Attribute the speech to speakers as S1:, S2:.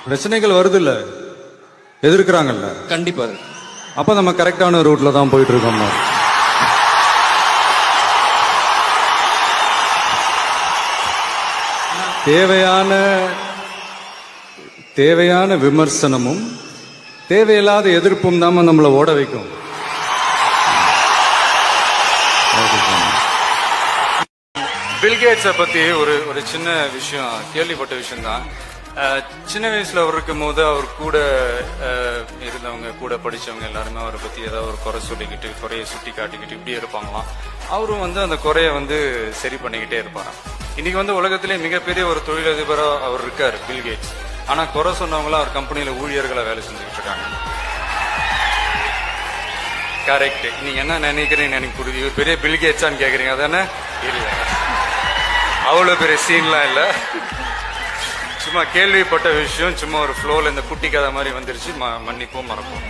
S1: பிரச்சனைகள் வருது இல்ல, எதிர்க்கிறாங்கல்ல,
S2: கண்டிப்பா.
S1: அப்ப நம்ம கரெக்டான ரூட்ல தான் போயிட்டு இருக்கோம். தேவையான விமர்சனமும் தேவையில்லாத எதிர்ப்பும் தான் நம்மளை ஓட வைக்கும். பில்கேட்ஸை பத்தி ஒரு சின்ன விஷயம், கேள்விப்பட்ட விஷயம் தான். சின்ன வயசுல அவர் இருக்கும் போது அவர் கூட இருந்தவங்க, கூட படிச்சவங்க எல்லாருமே அவரை பத்தி ஏதாவது ஒரு குறை சொல்லிக்கிட்டு, குறைய சுட்டி காட்டிக்கிட்டு இப்படியே இருப்பாங்களாம். அவரும் அந்த குறைய சரி பண்ணிக்கிட்டே இருப்பாராம். இன்னைக்கு உலகத்திலே மிகப்பெரிய ஒரு தொழிலதிபரா அவர் இருக்காரு பில்கேட்ஸ். ஆனா குறை சொன்னவங்களாம் அவர் கம்பெனியில ஊழியர்களை வேலை செஞ்சுக்கிட்டு இருக்காங்க. கரெக்ட். நீங்க என்ன நினைக்கிறீங்க எனக்கு புரியுது. இவர் பெரிய பில்கேட்ஸான்னு கேக்குறீங்க, அதானே? இல்ல, அவ்வளவு பெரிய சீன்லாம் இல்ல. சும்மா கேள்விப்பட்ட விஷயம், சும்மா ஒரு ஃப்ளோல இந்த குட்டி கதை மாதிரி வந்துருச்சு. மன்னிப்போம், மறப்போம்.